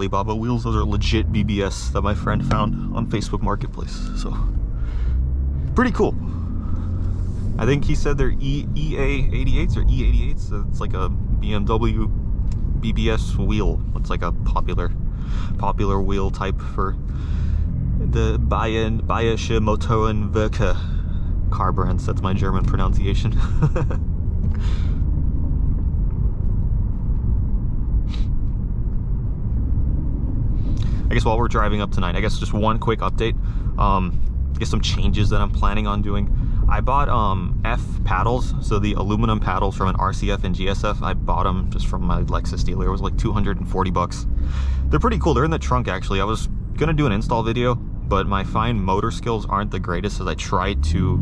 Alibaba wheels. Those are legit BBS that my friend found on Facebook Marketplace. So pretty cool. I think he said they're EA88s or E88s. So it's like a BMW BBS wheel. It's like a popular wheel type for the Bayerische Motor und Werke car brands. That's my German pronunciation. I guess while we're driving up tonight, I guess just one quick update. I guess some changes that I'm planning on doing. I bought F paddles, so the aluminum paddles from an RCF and GSF. I bought them just from my Lexus dealer. It was like 240 bucks. They're pretty cool. They're in the trunk actually. I was gonna do an install video, but my fine motor skills aren't the greatest as I tried to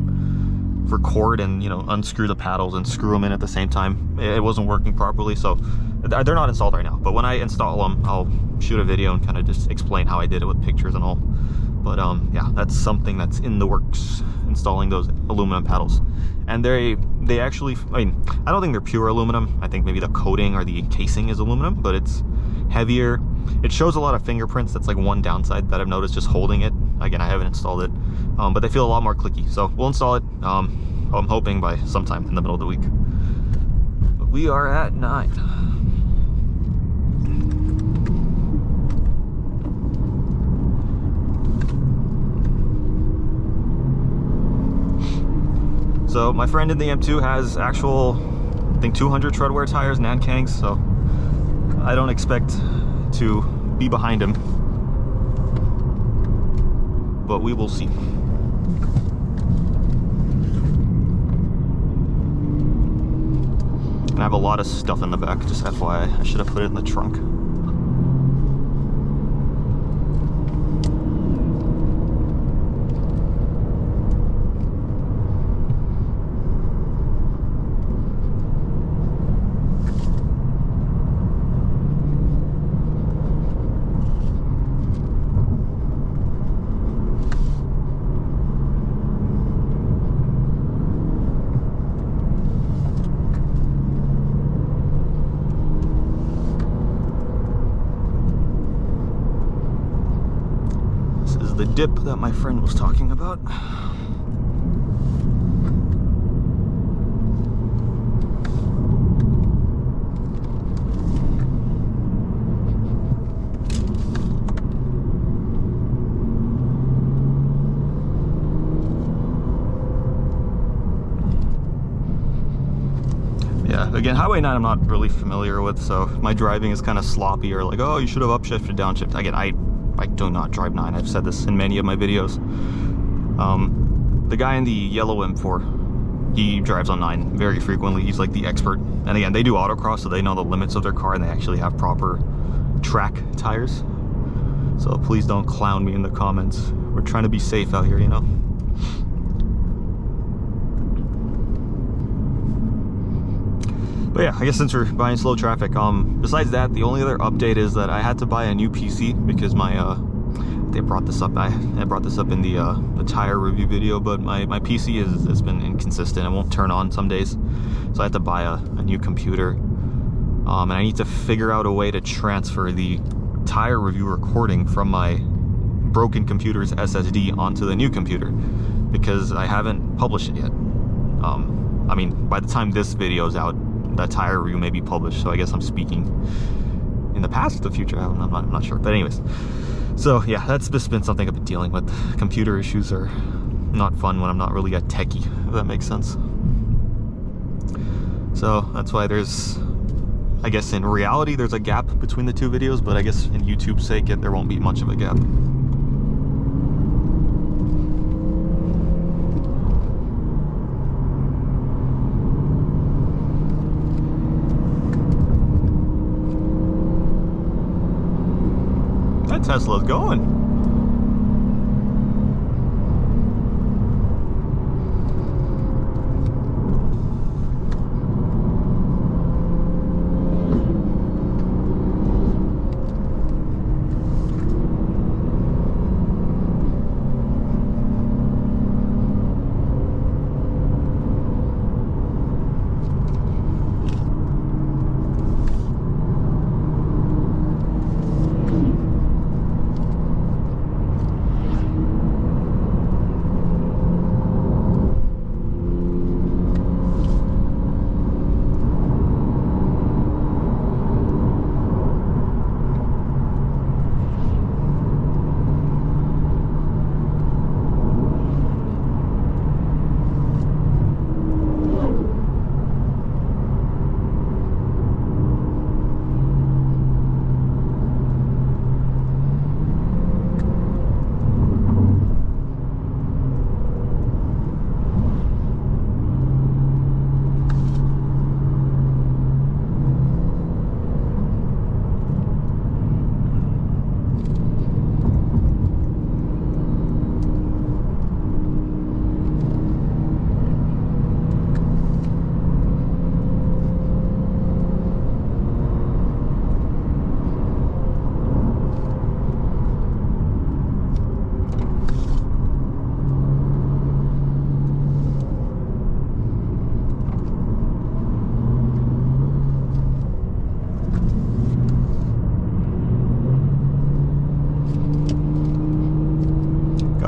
record and, you know, unscrew the paddles and screw them in at the same time. It wasn't working properly, so they're not installed right now. But when I install them, I'll shoot a video and kind of just explain how I did it with pictures and all. But yeah, that's something that's in the works, installing those aluminum paddles. And they actually, I mean, I don't think they're pure aluminum. I think maybe the coating or the casing is aluminum, but it's heavier. It shows a lot of fingerprints. That's like one downside that I've noticed just holding it. Again, I haven't installed it, but they feel a lot more clicky. So we'll install it, I'm hoping by sometime in the middle of the week. But we are at 9. So my friend in the M2 has actual, I think 200 treadwear tires, Nankangs, so I don't expect to be behind him, but we will see. And I have a lot of stuff in the back, just FYI. I should have put it in the trunk. The dip that my friend was talking about. Yeah, again, Highway 9 I'm not really familiar with, so my driving is kind of sloppy, or like, oh, you should have upshifted, downshift. Again, I do not drive 9. I've said this in many of my videos. The guy in the yellow M4, he drives on 9 very frequently. He's like the expert. And again, they do autocross, so they know the limits of their car, and they actually have proper track tires. So please don't clown me in the comments. We're trying to be safe out here, you know? But yeah, I guess since we're buying slow traffic, besides that, the only other update is that I had to buy a new PC because my, they brought this up, I brought this up in the tire review video, but my PC has been inconsistent. It won't turn on some days. So I had to buy a new computer. And I need to figure out a way to transfer the tire review recording from my broken computer's SSD onto the new computer because I haven't published it yet. I mean, by the time this video is out, that tire review may be published, so I guess I'm speaking in the past or the future. I'm not sure, but anyways. So yeah, that's just been something I've been dealing with. Computer issues are not fun when I'm not really a techie, if that makes sense. So that's why there's, I guess in reality there's a gap between the two videos, but I guess in YouTube's sake there won't be much of a gap. Tesla's going.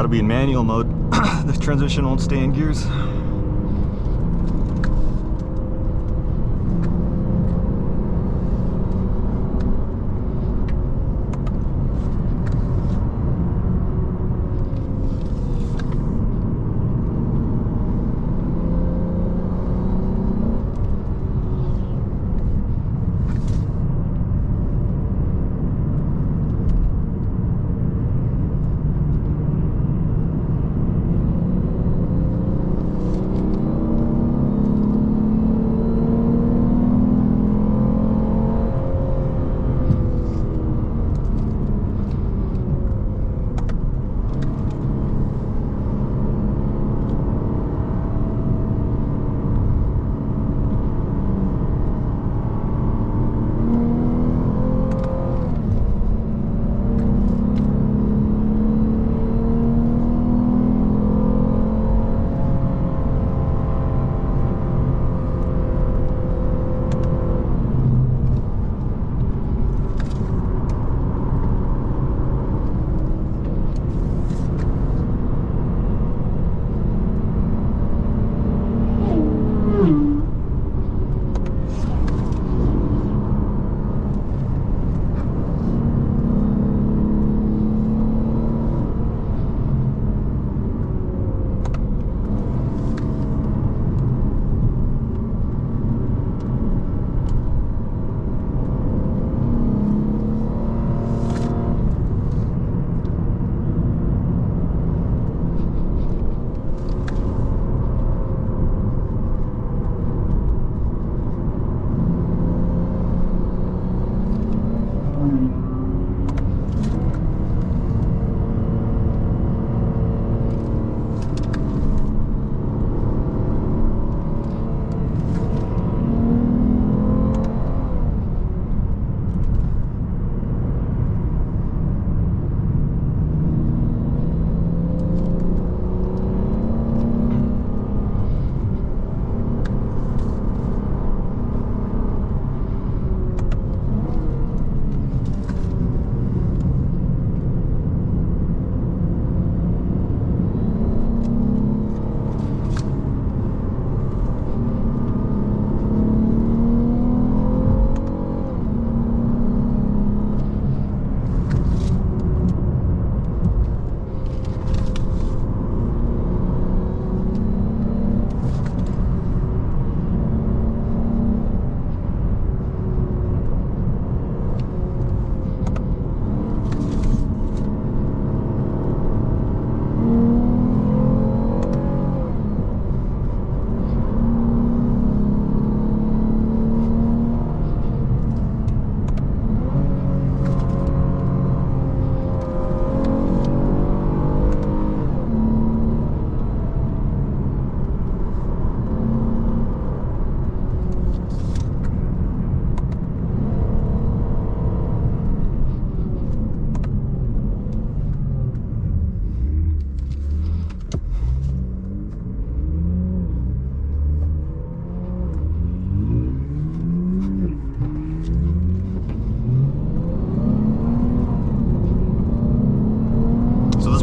Gotta be in manual mode. The transmission won't stay in gears.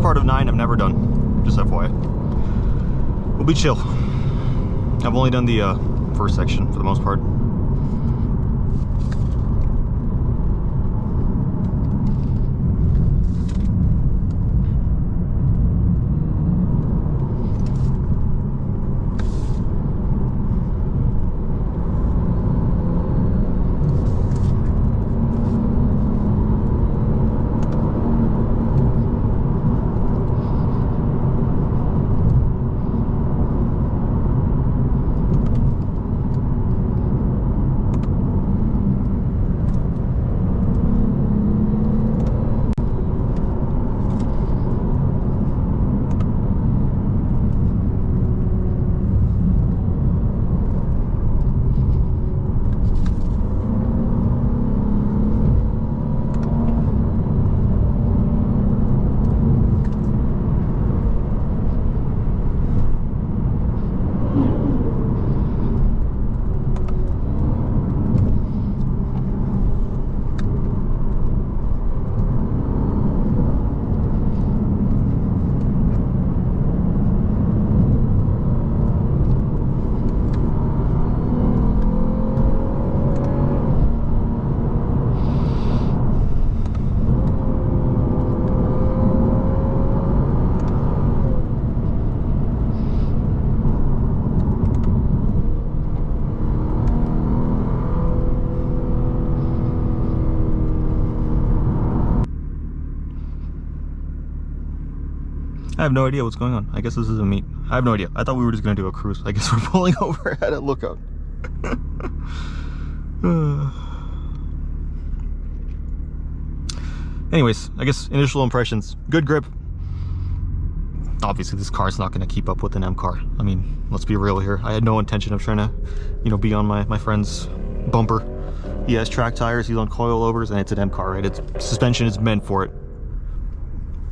part of 9 I've never done, just FYI. We'll be chill. I've only done the first section for the most part. I have no idea what's going on. I guess this is a meet. I have no idea. I thought we were just gonna do a cruise. I guess we're pulling over at a lookout. Anyways, I guess initial impressions. Good grip. Obviously, this car's not gonna keep up with an M car. I mean, let's be real here. I had no intention of trying to, you know, be on my friend's bumper. He has track tires, he's on coilovers, and it's an M car, right? Its suspension is meant for it.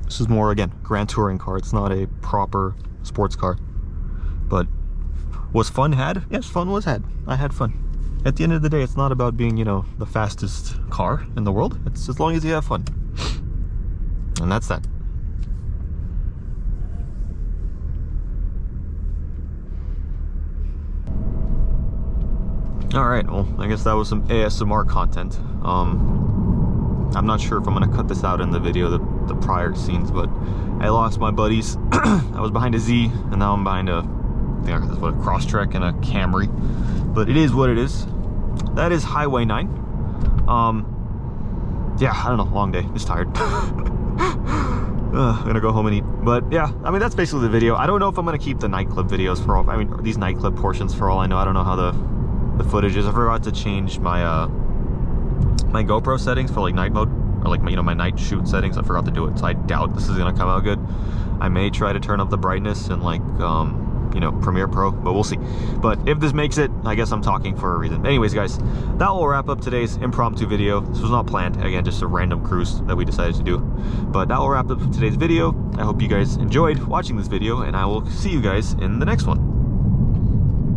This is more, again, grand touring car. It's not a proper sports car. But was fun had? Yes, fun was had. I had fun. At the end of the day, it's not about being, you know, the fastest car in the world. It's as long as you have fun. And that's that. All right, well, I guess that was some ASMR content. I'm not sure if I'm gonna cut this out in the video, the prior scenes, but I lost my buddies. I was behind a Z, and now I'm behind a, I think that's what, a Crosstrek and a Camry. But it is what it is. That is Highway 9. Yeah, I don't know, long day, just tired. I'm gonna go home and eat. But yeah, I mean, that's basically the video. I don't know if I'm gonna keep the nightclub videos for all, I mean, these nightclub portions for all I know. I don't know how the footage is. I forgot to change my my GoPro settings for like night mode, or like my, you know, my night shoot settings. I forgot to do it, so I doubt this is gonna come out good. I may try to turn up the brightness and like you know, Premiere Pro, but we'll see. But if this makes it, I guess I'm talking for a reason. Anyways, guys, that will wrap up today's impromptu video. This was not planned, again, just a random cruise that we decided to do. But that will wrap up today's video. I hope you guys enjoyed watching this video, and I will see you guys in the next one.